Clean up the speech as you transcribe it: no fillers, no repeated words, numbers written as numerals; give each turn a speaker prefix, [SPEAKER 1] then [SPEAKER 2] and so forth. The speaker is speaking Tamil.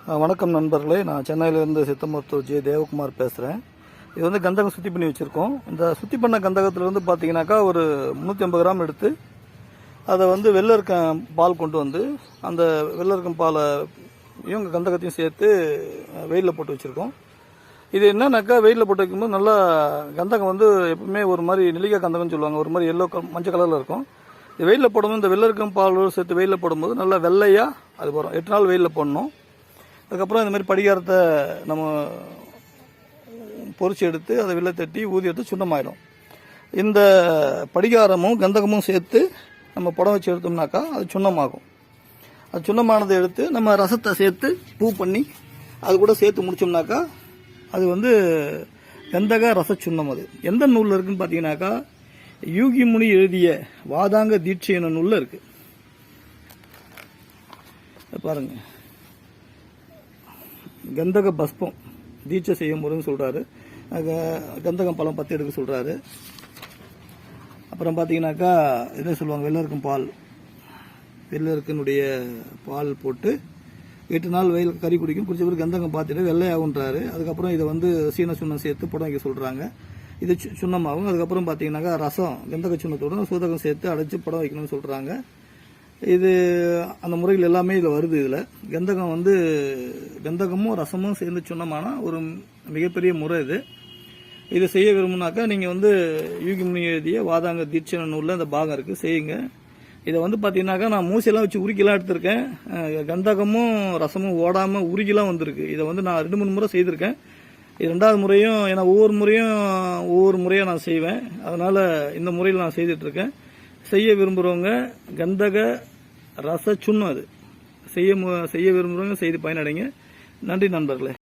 [SPEAKER 1] வணக்கம் நண்பர்களே, நான் சென்னையிலேருந்து சித்த மருத்துவர் ஜே தேவகுமார் பேசுகிறேன். இது வந்து கந்தகம் சுத்தி பண்ணி வச்சுருக்கோம். இந்த சுத்தி பண்ண கந்தகத்திலேருந்து பார்த்தீங்கன்னாக்கா ஒரு 350 கிராம் எடுத்து அதை வந்து வெள்ளரிக்கம் பால் கொண்டு வந்து அந்த வெள்ளரிக்கம் பாலை இவங்க கந்தகத்தையும் சேர்த்து வெயிலில் போட்டு வச்சுருக்கோம். இது என்னன்னாக்கா வெயிலில் போட்டு வைக்கும்போது நல்லா கந்தகம் வந்து எப்பவுமே ஒரு மாதிரி நெல்லிக்காய் கந்தகம்னு சொல்லுவாங்க, ஒரு மாதிரி மஞ்சள் கலரில் இருக்கும். இது வெயிலில் போடும்போது இந்த வெள்ளரிக்கம் பாலோடு சேர்த்து வெயிலில் போடும்போது நல்லா வெள்ளையாக அது வரும். 8 நாள் வெயிலில் போடணும். அதுக்கப்புறம் இந்த மாதிரி படிகாரத்தை நம்ம பொறிச்சு எடுத்து அதை வெளில தட்டி ஊதி எடுத்து சுண்ணமாயிடும். இந்த படிகாரமும் கந்தகமும் சேர்த்து நம்ம புடம் வச்சு எடுத்தோம்னாக்கா அது சுண்ணமாகும். அது சுண்ணமானதை எடுத்து நம்ம ரசத்தை சேர்த்து பூ பண்ணி அது கூட சேர்த்து முடிச்சோம்னாக்கா அது வந்து கந்தக ரச சுண்ணம். அது எந்த நூலில் இருக்குன்னு பார்த்தீங்கன்னாக்கா யூகி முனி எழுதிய வாதாங்க தீட்சை என்ற நூலில் இருக்கு. பாருங்க, கந்தக பஸ்பம் தீட்சை செய்யும் முறைன்னு சொல்கிறாரு. கந்தகம் பழம் 10 எடுக்க சொல்கிறாரு. அப்புறம் பார்த்தீங்கன்னாக்கா என்ன சொல்லுவாங்க, வெள்ளரிக்கும் பால், வெள்ளரிக்கனுடைய பால் போட்டு 8 நாள் வெயில் கறி குடிக்கும். குடிச்ச பிறகு கந்தகம் பார்த்துட்டு வெள்ளையாகுன்றாரு. அதுக்கப்புறம் இதை வந்து சீன சுண்ணம் சேர்த்து புடம் வைக்க சொல்கிறாங்க. இது சுண்ணமாகும். அதுக்கப்புறம் பார்த்தீங்கன்னாக்கா ரசம் கந்தக சுண்ணத்தோட சூதகம் சேர்த்து அடைச்சி புடம் வைக்கணும்னு சொல்கிறாங்க. இது அந்த முறைகள் எல்லாமே இதில் வருது. இதில் கந்தகம் வந்து கந்தகமும் ரசமும் சேர்ந்து சுண்ணமான ஒரு மிகப்பெரிய முறை இது. இதை செய்ய விரும்புனாக்கா நீங்கள் வந்து யூகி முனி எழுதிய வாதாங்க தீட்சை நூலில் அந்த பாகம் இருக்குது, செய்யுங்க. இதை வந்து பார்த்தீங்கன்னாக்கா நான் மூசையெல்லாம் வச்சு உருக்கிலாம் எடுத்திருக்கேன். கந்தகமும் ரசமும் ஓடாமல் உருக்கிலாம் வந்திருக்கு. இதை வந்து நான் 2-3 முறை செய்திருக்கேன். இது 2வது முறையும், ஏன்னா ஒவ்வொரு முறையாக நான் செய்வேன். அதனால் இந்த முறையில் நான் செய்துட்ருக்கேன். செய்ய விரும்புகிறவங்க கந்தக ரச சுண்ணம் அது செய்ய விரும்புகிறவங்க செய்து பயனடைங்க. நன்றி நண்பர்களே.